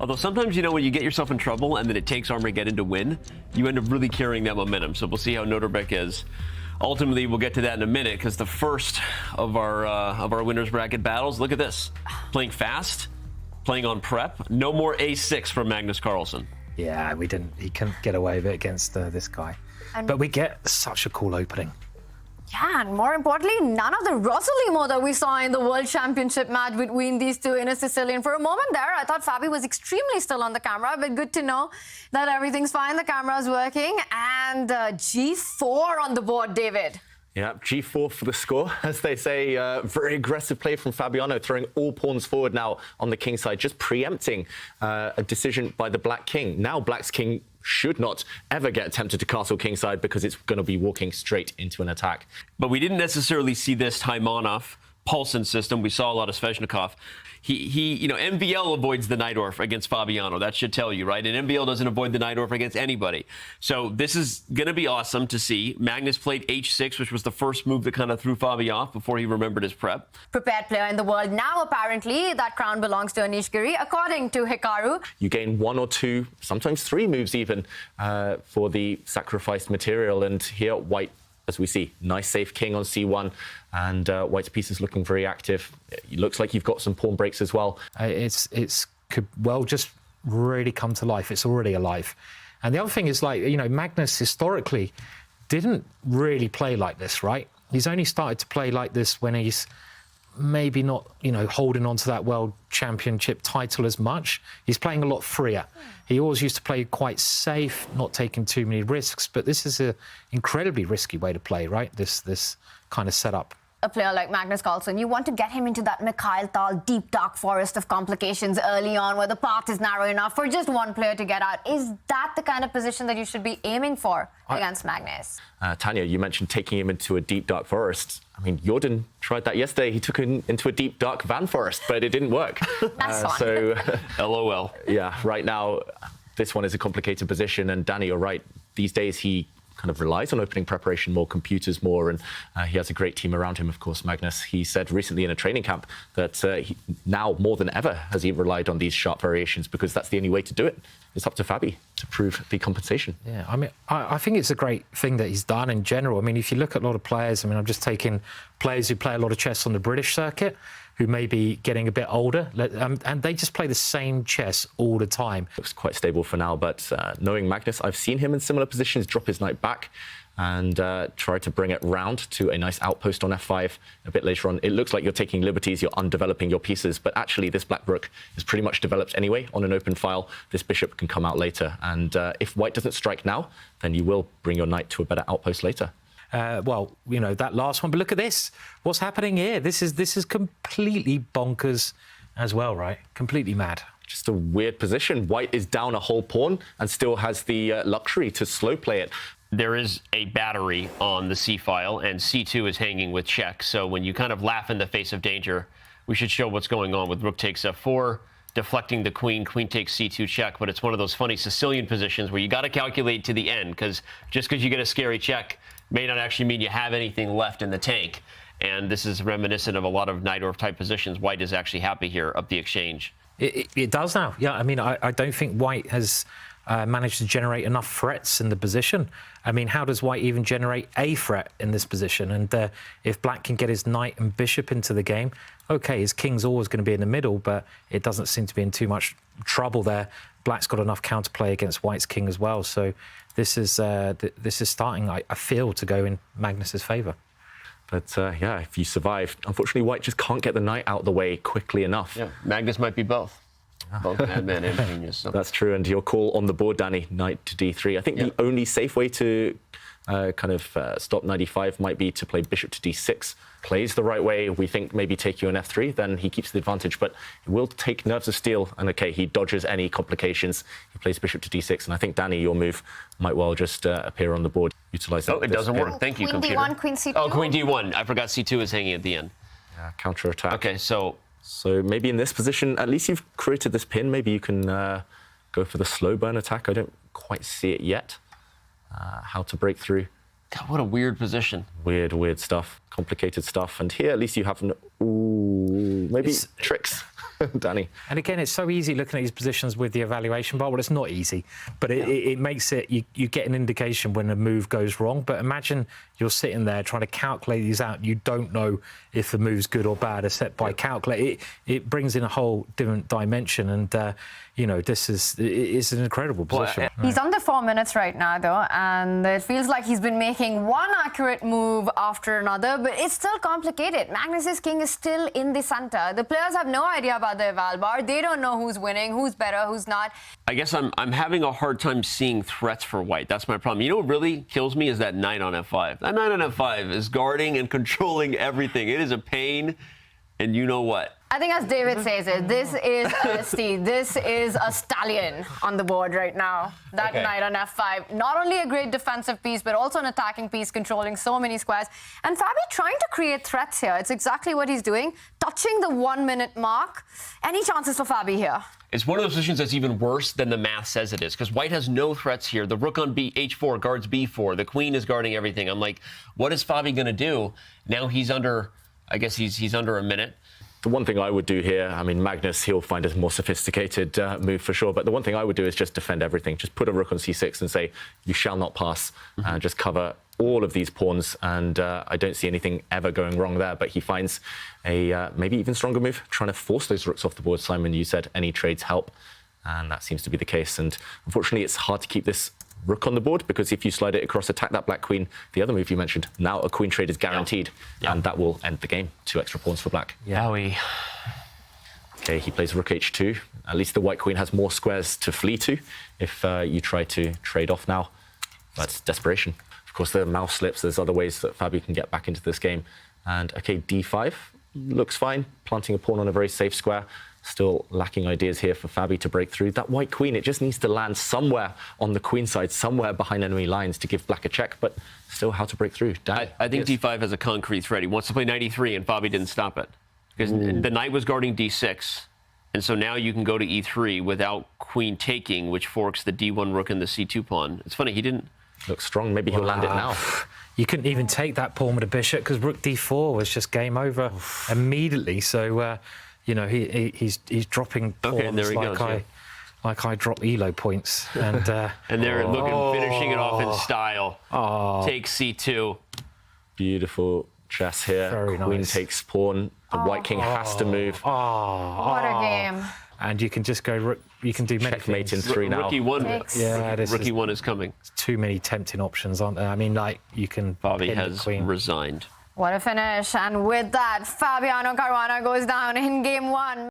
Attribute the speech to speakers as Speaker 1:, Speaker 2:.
Speaker 1: Although sometimes, you know, when you get yourself in trouble and then it takes Armageddon to win, you end up really carrying that momentum. So we'll see how Noterbeck is. Ultimately, we'll get to that in a minute because the first of our winners bracket battles, look at this. Playing fast, playing on prep. No more A6 from Magnus Carlsen.
Speaker 2: Yeah, he couldn't get away with it against this guy. But we get such a cool opening.
Speaker 3: Yeah, and more importantly, none of the Rosalimo that we saw in the World Championship match between these two in a Sicilian. For a moment there, I thought Fabi was extremely still on the camera, but good to know that everything's fine, the camera's working. And G4 on the board, David.
Speaker 4: Yeah, G4 for the score, as they say. Very aggressive play from Fabiano, throwing all pawns forward now on the king side, just preempting a decision by the Black King. Now Black's king should not ever get tempted to castle kingside because it's going to be walking straight into an attack.
Speaker 1: But we didn't necessarily see this Taimanov Paulsen system. We saw a lot of Sveshnikov. He, you know, MVL avoids the Najdorf against Fabiano. That should tell you, right? And MVL doesn't avoid the Najdorf against anybody. So this is going to be awesome to see. Magnus played H6, which was the first move that kind of threw Fabi off before he remembered his prep.
Speaker 3: Prepared player in the world. Now, apparently, that crown belongs to Anish Giri, according to Hikaru.
Speaker 4: You gain 1 or 2, sometimes 3 moves even, for the sacrificed material. And here, White, as we see, nice safe king on C1, and White's piece is looking very active. It looks like you've got some pawn breaks as well.
Speaker 2: It's could well just really come to life. It's already alive. And the other thing is, like, you know, Magnus historically didn't really play like this, right? He's only started to play like this when he's maybe not, you know, holding on to that world championship title as much. He's playing a lot freer. He always used to play quite safe, not taking too many risks, but this is an incredibly risky way to play, right? This kind of setup.
Speaker 3: A player like Magnus Carlsen, you want to get him into that Mikhail Tal deep dark forest of complications early on where the path is narrow enough for just one player to get out. Is that the kind of position that you should be aiming for against Magnus?
Speaker 4: Tanya, you mentioned taking him into a deep dark forest. I mean, Jordan tried that yesterday. He took him into a deep dark van forest, but it didn't work.
Speaker 3: That's fine.
Speaker 4: So,
Speaker 1: LOL.
Speaker 4: Yeah, right now, this one is a complicated position. And Danny, you're right. These days, he kind of relies on opening preparation more, computers more, and he has a great team around him, of course, Magnus. He said recently in a training camp that he, now more than ever has he relied on these sharp variations because that's the only way to do it. It's up to Fabi to prove the compensation.
Speaker 2: Yeah, I mean, I think it's a great thing that he's done in general. I mean, if you look at a lot of players, I mean, I'm just taking players who play a lot of chess on the British circuit, who may be getting a bit older, and they just play the same chess all the time.
Speaker 4: Looks quite stable for now, but knowing Magnus, I've seen him in similar positions drop his knight back and try to bring it round to a nice outpost on F5 a bit later on. It looks like you're taking liberties, you're undeveloping your pieces, but actually this black rook is pretty much developed anyway on an open file. This bishop can come out later, and if White doesn't strike now, then you will bring your knight to a better outpost later.
Speaker 2: Well, you know, that last one, but look at this. What's happening here? This is completely bonkers as well, right? Completely mad.
Speaker 4: Just a weird position. White is down a whole pawn and still has the luxury to slow play it.
Speaker 1: There is a battery on the C file, and C2 is hanging with check. So when you kind of laugh in the face of danger, we should show what's going on with rook takes F4, deflecting the queen, queen takes C2 check. But it's one of those funny Sicilian positions where you got to calculate to the end, because just because you get a scary check may not actually mean you have anything left in the tank. And this is reminiscent of a lot of Najdorf type positions. White is actually happy here up the exchange.
Speaker 2: It does now. Yeah, I mean, I don't think White has managed to generate enough threats in the position. I mean, how does White even generate a threat in this position? And if Black can get his knight and bishop into the game, okay, his king's always going to be in the middle, but it doesn't seem to be in too much trouble there. Black's got enough counterplay against White's king as well. So this is starting, I feel, to go in Magnus's favour.
Speaker 4: But yeah, if you survive, unfortunately, White just can't get the knight out of the way quickly enough.
Speaker 1: Yeah, Magnus might be both. Both madman and genius. So.
Speaker 4: That's true, and your call on the board, Danny, knight to D3. I think the only safe way to stop knight E5 might be to play bishop to D6. Plays the right way, we think maybe take you on F3, then he keeps the advantage, but it will take nerves of steel, and okay, he dodges any complications. He plays bishop to D6, and I think, Danny, your move might well just appear on the board. Utilize that.
Speaker 1: Oh, it doesn't work. Thank you,
Speaker 3: Queen
Speaker 1: computer.
Speaker 3: D1, Queen C2.
Speaker 1: Oh, Queen D1. I forgot C2 is hanging at the end.
Speaker 4: Yeah, counter-attack.
Speaker 1: Okay, so
Speaker 4: maybe in this position, at least you've created this pin. Maybe you can go for the slow burn attack. I don't quite see it yet. How to break through.
Speaker 1: God, what a weird position.
Speaker 4: Weird stuff, complicated stuff. And here, at least you have maybe tricks. Danny.
Speaker 2: And again, it's so easy looking at these positions with the evaluation bar. Well, it's not easy, but it makes it, you get an indication when a move goes wrong. But imagine you're sitting there trying to calculate these out. You don't know if the move's good or bad, except by calculate. It brings in a whole different dimension. And, you know, it's an incredible position.
Speaker 3: He's under 4 minutes right now, though, and it feels like he's been making one accurate move after another, but it's still complicated. Magnus's king is still in the center. The players have no idea about the eval bar. They don't know who's winning, who's better, who's not.
Speaker 1: I guess I'm having a hard time seeing threats for white. That's my problem. You know what really kills me is that knight on f5. That knight on f5 is guarding and controlling everything. It is a pain, and you know what?
Speaker 3: I think as David says it, this is a steed. This is a stallion on the board right now. That knight on f5. Not only a great defensive piece, but also an attacking piece, controlling so many squares. And Fabi trying to create threats here. It's exactly what he's doing. Touching the 1 minute mark. Any chances for Fabi here?
Speaker 1: It's one of those positions that's even worse than the math says it is, because white has no threats here. The rook on h4 guards b4. The queen is guarding everything. I'm like, what is Fabi going to do? Now he's under, I guess he's under a minute.
Speaker 4: The one thing I would do here, I mean, Magnus, he'll find a more sophisticated move for sure, but the one thing I would do is just defend everything. Just put a rook on c6 and say, you shall not pass. Just cover all of these pawns, and I don't see anything ever going wrong there, but he finds a maybe even stronger move, trying to force those rooks off the board. Simon, you said any trades help, and that seems to be the case. And unfortunately, it's hard to keep this rook on the board, because if you slide it across, attack that black queen, the other move you mentioned, now a queen trade is guaranteed, and that will end the game. 2 extra pawns for black.
Speaker 1: Yowie.
Speaker 4: Okay, he plays rook h2. At least the white queen has more squares to flee to if you try to trade off now. That's desperation. Of course, the mouse slips. There's other ways that Fabi can get back into this game. And okay, d5 looks fine. Planting a pawn on a very safe square. Still lacking ideas here for Fabi to break through. That white queen, it just needs to land somewhere on the queen side, somewhere behind enemy lines to give black a check, but still how to break through.
Speaker 1: I think d5 has a concrete threat. He wants to play knight e3, and Fabi didn't stop it. Because the knight was guarding d6, and so now you can go to e3 without queen taking, which forks the d1 rook and the c2 pawn. It's funny, he didn't...
Speaker 4: Looks strong. Maybe he'll land it now.
Speaker 2: You couldn't even take that pawn with a bishop, because rook d4 was just game over immediately. So, you know, he's dropping pawns
Speaker 1: and there he goes,
Speaker 2: like I drop ELO points. And
Speaker 1: they're finishing it off in style. Take c2.
Speaker 4: Beautiful chess here.
Speaker 2: Very
Speaker 4: Queen
Speaker 2: nice.
Speaker 4: takes pawn. The white king has to move.
Speaker 3: What a game.
Speaker 2: And you can just go rook. You can do many
Speaker 4: Checkmate in
Speaker 2: things.
Speaker 4: 3 now.
Speaker 1: Rookie 1.
Speaker 2: Yeah,
Speaker 1: Rookie 1 is coming.
Speaker 2: Too many tempting options, aren't there? I mean, like, you can
Speaker 1: Fabi
Speaker 2: pin the
Speaker 1: has
Speaker 2: queen.
Speaker 1: resigned.
Speaker 3: What a finish. And with that, Fabiano Caruana goes down in game 1.